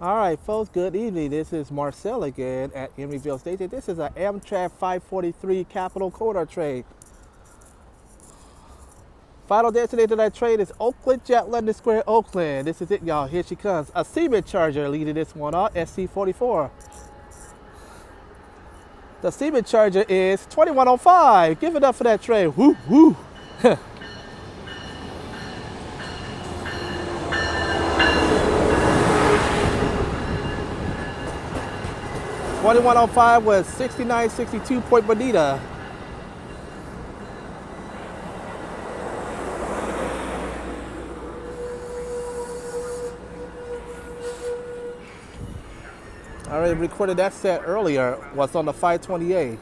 All right, folks, good evening. This is Marcel again at Emeryville Station. This is an Amtrak 543 Capital Corridor train. Final destination of that train is Oakland, Jet London Square, Oakland. This is it, y'all. Here she comes. A Siemens Charger leading this one off, SC44. The Siemens Charger is 2105. Give it up for that train. Woo, woo. 2105 was 6962 Point Bonita. I already recorded that set earlier. Was on the 528.